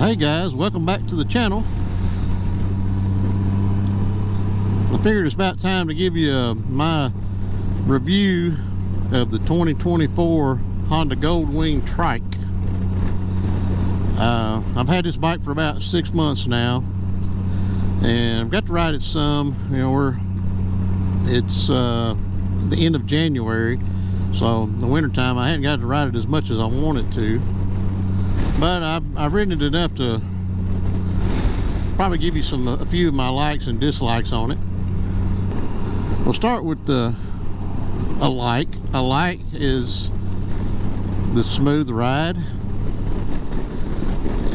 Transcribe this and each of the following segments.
Hey guys, welcome back to the channel. I figured it's about time to give you my review of the 2024 Honda Goldwing Trike. I've had this bike for about 6 months now, and I've got to ride it some. You know, it's the end of January, so the winter time I hadn't got to ride it as much as I wanted to. But I've ridden it enough to probably give you a few of my likes and dislikes on it. We'll start with a like. A like is the smooth ride.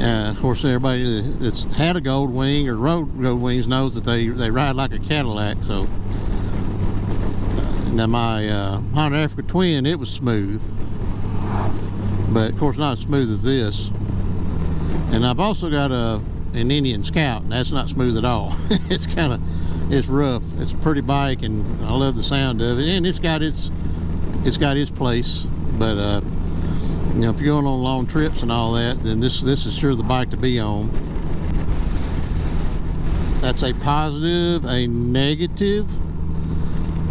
Of course, everybody that's had a Goldwing or rode Goldwings knows that they ride like a Cadillac. So now my Honda Africa Twin, it was smooth, but of course not as smooth as this. And I've also got an Indian Scout, and that's not smooth at all. it's rough. It's a pretty bike, and I love the sound of it, and it's got its place. But you know, if you're going on long trips and all that, then this is sure the bike to be on. That's a positive. A negative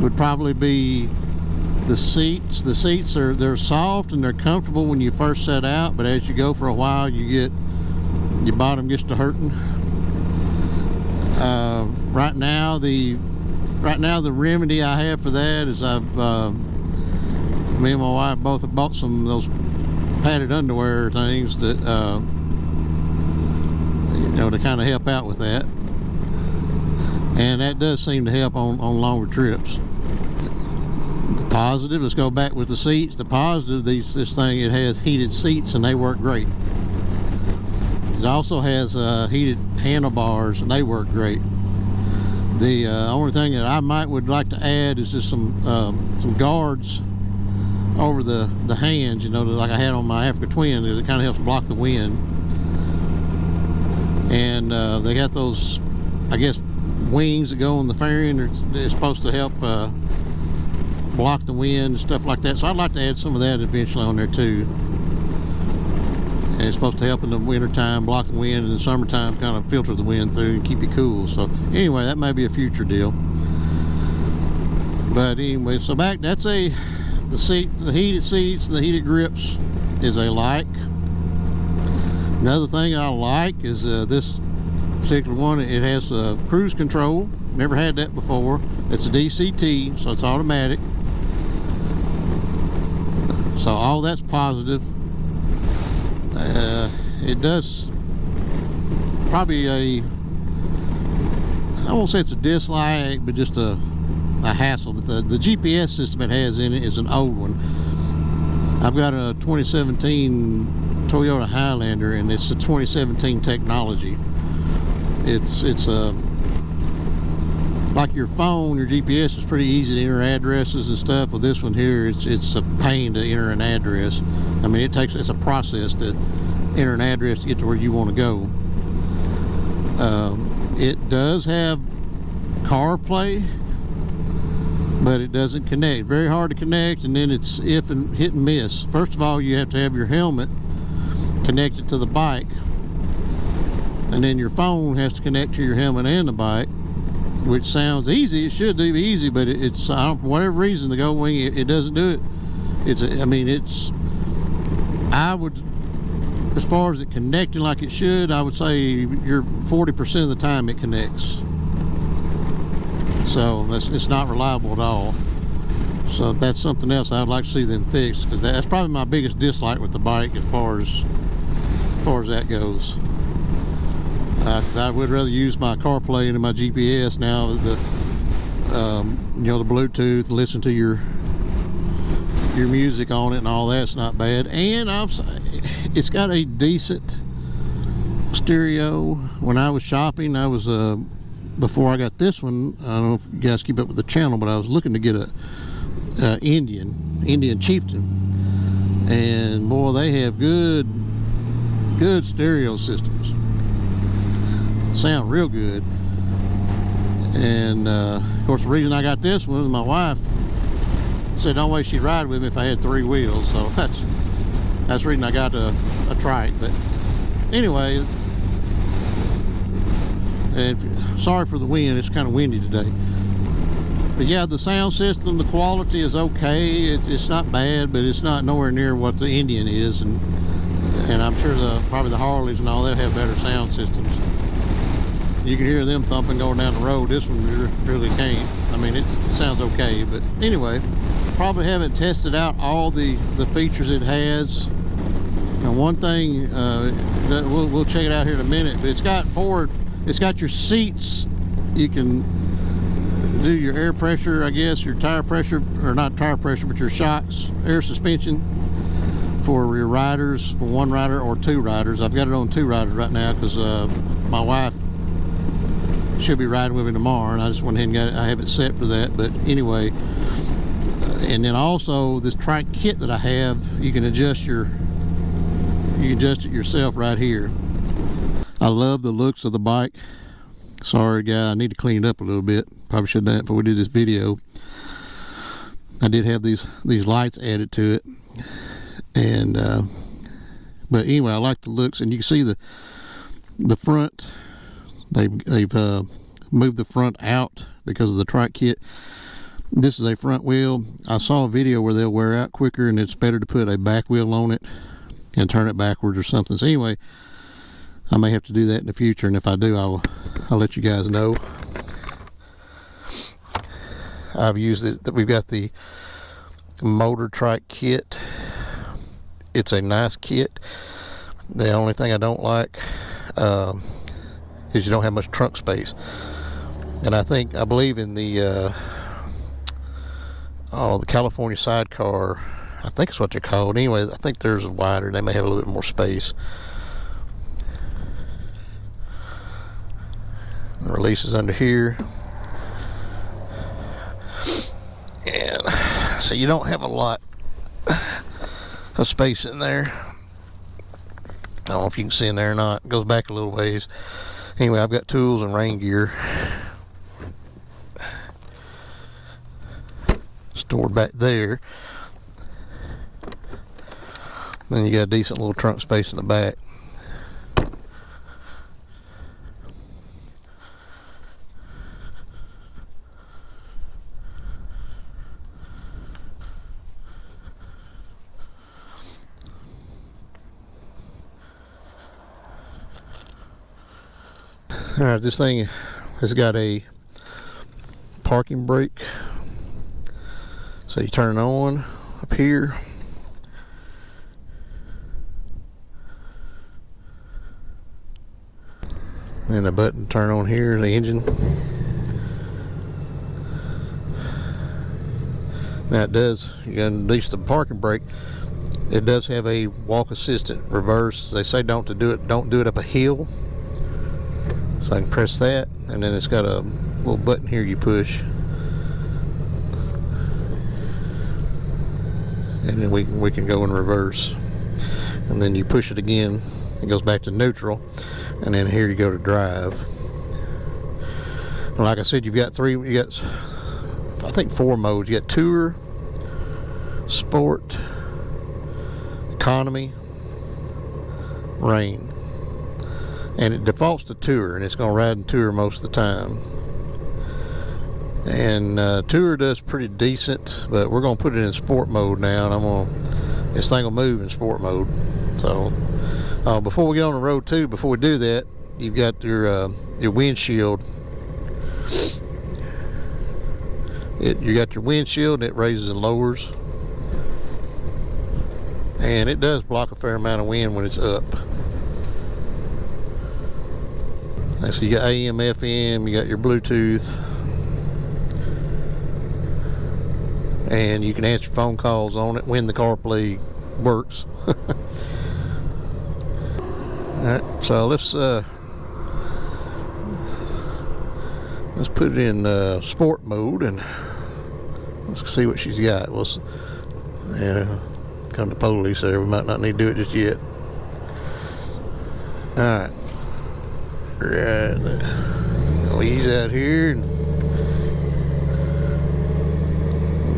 would probably be the seats. The seats they're soft and they're comfortable when you first set out, but as you go for a while, your bottom gets to hurting. Right now the remedy I have for that is me and my wife both have bought some of those padded underwear things that you know, to kind of help out with that, and that does seem to help on longer trips. The positive, let's go back with the seats. The positive, this thing, it has heated seats and they work great. It also has heated handlebars and they work great. The only thing that I would like to add is just some guards over the hands, you know, like I had on my Africa Twin. It kind of helps block the wind. And they got those, I guess, wings that go on the fairing. They're supposed to help block the wind and stuff like that. So I'd like to add some of that eventually on there too. And it's supposed to help in the winter time, block the wind, and in the summertime kind of filter the wind through and keep you cool. So anyway, that may be a future deal. But anyway, so the heated seats, the heated grips is a like. Another thing I like is this particular one. It has cruise control. Never had that before. It's a DCT, so it's automatic. So all that's positive. It does probably I won't say it's a dislike, but just a hassle. But the GPS system it has in it is an old one. I've got a 2017 Toyota Highlander, and it's a 2017 technology. It's like your phone, your GPS is pretty easy to enter addresses and stuff. With this one here, it's a pain to enter an address. I mean, it's a process to enter an address to get to where you want to go. It does have CarPlay, but it doesn't connect. Very hard to connect, and then it's hit and miss. First of all, you have to have your helmet connected to the bike, and then your phone has to connect to your helmet and the bike, which sounds easy. It should be easy, but it's for whatever reason the Goldwing it doesn't do it. I would, as far as it connecting like it should, I would say you're 40% of the time it connects. So it's not reliable at all. So that's something else I'd like to see them fix, because that's probably my biggest dislike with the bike as far as that goes. I would rather use my CarPlay and my GPS now. You know, the Bluetooth, listen to your music on it and all that's not bad. And it's got a decent stereo. When I was shopping, I was before I got this one, I don't know if you guys keep up with the channel, but I was looking to get a Indian Chieftain, and boy, they have good stereo systems. Sound real good. And of course, the reason I got this one is my wife said the only way she'd ride with me if I had 3 wheels. So that's the reason I got a trike. But anyway, And sorry for the wind, it's kind of windy today. But yeah, the sound system, the quality is okay. It's not bad, but it's not nowhere near what the Indian is, and I'm sure probably the Harleys and all that have better sound systems. You can hear them thumping going down the road. This one really can't. I mean, it sounds okay, but anyway, probably haven't tested out all the features it has. Now, one thing that we'll check it out here in a minute, but it's got your seats. You can do your air pressure, I guess, your tire pressure, or not tire pressure, but your shocks, air suspension for your riders, for one rider or two riders. I've got it on two riders right now because my wife should be riding with me tomorrow, and I just went ahead and got it. I have it set for that. But anyway, and then also this trike kit that I have, you can adjust it yourself right here. I love the looks of the bike. Sorry guy, I need to clean it up a little bit. Probably should have done it before we did this video. I did have these lights added to it, and but anyway, I like the looks, and you can see the front. They've moved the front out because of the trike kit. This is a front wheel. I saw a video where they'll wear out quicker, and it's better to put a back wheel on it and turn it backwards or something. So anyway, I may have to do that in the future, and if I do, I'll let you guys know. I've used it. We've got the motor trike kit. It's a nice kit. The only thing I don't like is you don't have much trunk space, and I believe in the California sidecar, I think it's what they're called. Anyway, I think theirs is wider, and they may have a little bit more space. The release is under here, and so you don't have a lot of space in there. I don't know if you can see in there or not. It goes back a little ways. Anyway, I've got tools and rain gear stored back there. Then you got a decent little trunk space in the back. Alright, this thing has got a parking brake. So you turn it on up here. And the button to turn on here, the engine. Now it does, you can release the parking brake. It does have a walk assistant reverse. They say don't do it up a hill. So I can press that, and then it's got a little button here you push, and then we can go in reverse, and then you push it again, it goes back to neutral, and then here you go to drive. And like I said, you got I think 4 modes. You got Tour, Sport, Economy, Rain. And it defaults to Tour, and it's going to ride in Tour most of the time. And Tour does pretty decent, but we're going to put it in Sport mode now, and this thing will move in Sport mode. So before we get on the road too, before we do that, you've got your windshield. You got your windshield, and it raises and lowers, and it does block a fair amount of wind when it's up. So you got AM, FM, you got your Bluetooth, and you can answer phone calls on it when the CarPlay works. Alright, so let's put it in sport mode, and let's see what she's got. Come to police there, we might not need to do it just yet. Alright. Right, we'll ease out here and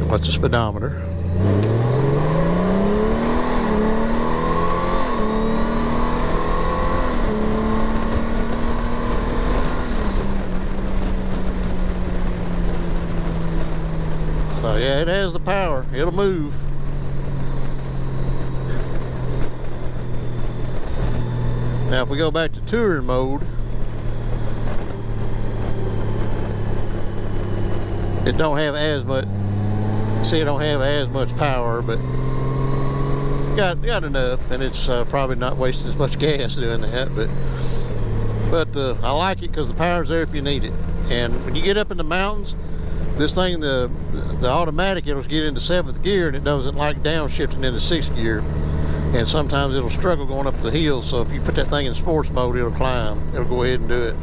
watch the speedometer. So yeah, it has the power. It'll move. Now if we go back to touring mode, it don't have as much. See, it don't have as much power, but got enough, and it's probably not wasting as much gas doing that. But I like it because the power's there if you need it. And when you get up in the mountains, this thing, the automatic, it'll get into 7th gear, and it doesn't like downshifting into 6th gear. And sometimes it'll struggle going up the hills. So if you put that thing in sports mode, it'll climb. It'll go ahead and do it.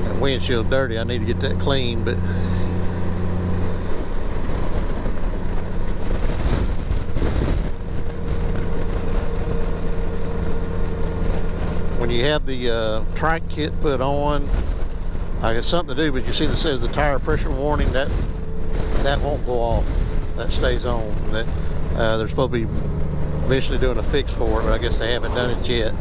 That windshield dirty. I need to get that clean, but when you have the trike kit put on, I got something to do, but you see that says the tire pressure warning, that won't go off. That stays on. That they're supposed to be eventually doing a fix for it, but I guess they haven't done it yet.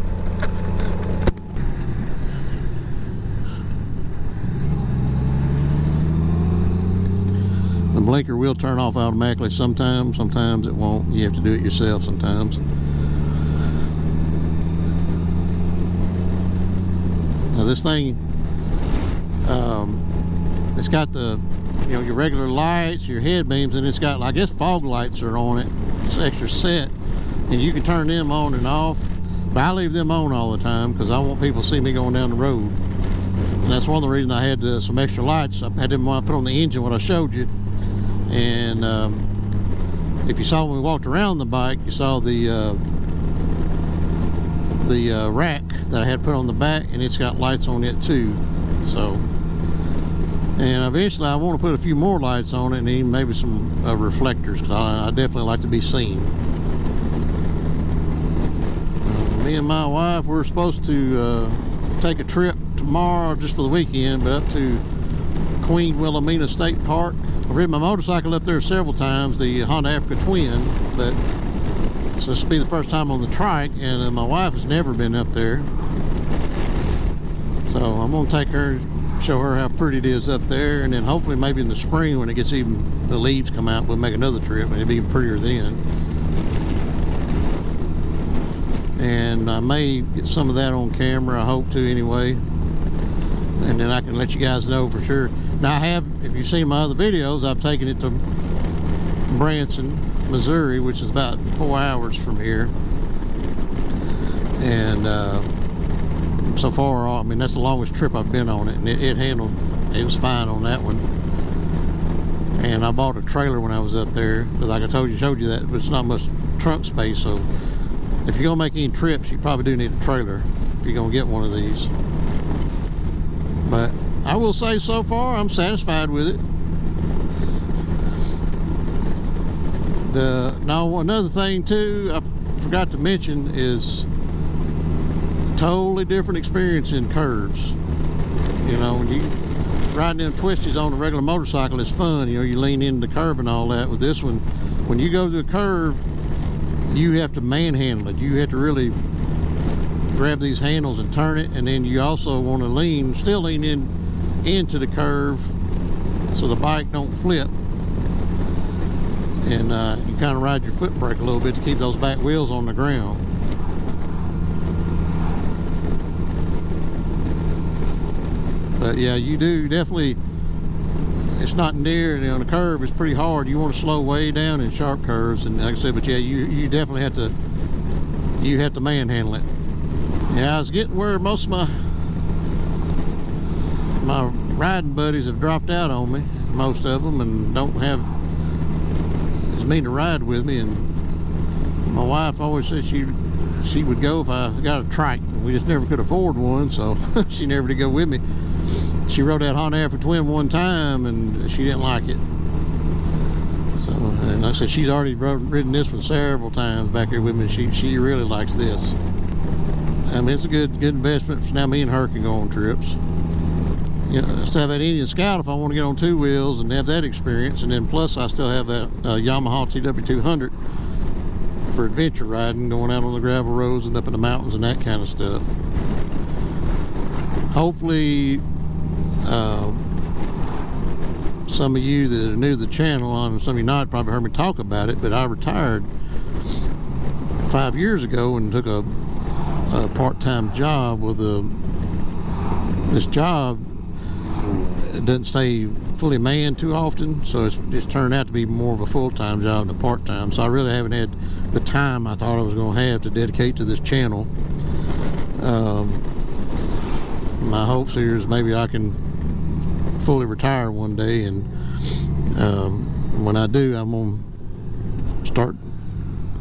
The blinker will turn off automatically sometimes it won't. You have to do it yourself sometimes. Now this thing, it's got the, your regular lights, your head beams, and it's got, I guess, fog lights are on it. It's extra set, and you can turn them on and off. But I leave them on all the time because I want people to see me going down the road. And that's one of the reasons I had some extra lights. I had them put on the engine, what I showed you. And if you saw when we walked around the bike, you saw the rack that I had put on the back, and it's got lights on it too. So, and eventually I want to put a few more lights on it, and even maybe some reflectors, because I definitely like to be seen. Me and my wife, we're supposed to take a trip tomorrow just for the weekend, but up to Queen Wilhelmina State Park. I've ridden my motorcycle up there several times, the Honda Africa Twin, but so this will be the first time on the trike, and my wife has never been up there. So I'm going to take her and show her how pretty it is up there, and then hopefully maybe in the spring when it gets even, the leaves come out, we'll make another trip, and it'll be even prettier then. And I may get some of that on camera, I hope to anyway. And then I can let you guys know for sure. Now I have, if you've seen my other videos, I've taken it to Branson, Missouri, which is about 4 hours from here. And so far, I mean, that's the longest trip I've been on it, and it was fine on that one. And I bought a trailer when I was up there, because like I showed you that, but it's not much trunk space, so if you're gonna make any trips, you probably do need a trailer if you're gonna get one of these. But I will say so far I'm satisfied with it. Now another thing too I forgot to mention is totally different experience in curves. When you riding them twisties on a regular motorcycle is fun, you lean into the curve and all that. With this one, when you go to a curve, you have to manhandle it. You have to really grab these handles and turn it, and then you also want to still lean into the curve so the bike don't flip. And you kind of ride your foot brake a little bit to keep those back wheels on the ground. But yeah, you do definitely, it's not near, on the curve it's pretty hard. You want to slow way down in sharp curves, and like I said, but yeah, you definitely have to manhandle it. Yeah, I was getting where most of my riding buddies have dropped out on me, most of them, and don't have as mean to ride with me. And my wife always said she would go if I got a trike, and we just never could afford one, so she never did go with me. She rode that Honda Africa Twin one time, and she didn't like it. So, and like I said, she's already ridden this one several times back here with me. She really likes this. I mean, it's a good investment. So now me and her can go on trips. I still have that Indian Scout if I want to get on two wheels and have that experience. And then plus I still have that Yamaha TW200 for adventure riding, going out on the gravel roads and up in the mountains and that kind of stuff. Hopefully some of you that are new to the channel, and some of you not, probably heard me talk about it, but I retired 5 years ago and took a part-time job with this job. It doesn't stay fully manned too often, so it's turned out to be more of a full-time job than a part-time. So I really haven't had the time I thought I was going to have to dedicate to this channel. My hopes here is maybe I can fully retire one day, and when I do, I'm going to start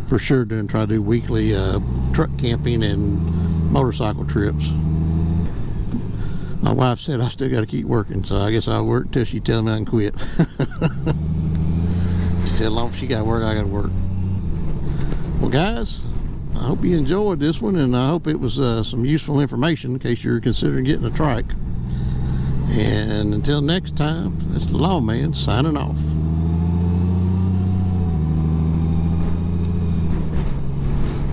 for sure try to do weekly truck camping and motorcycle trips. My wife said I still got to keep working, so I guess I'll work until she tells me I can quit. She said as long as she got to work, I got to work. Well, guys, I hope you enjoyed this one, and I hope it was some useful information in case you're considering getting a trike. And until next time, it's the Lawman signing off.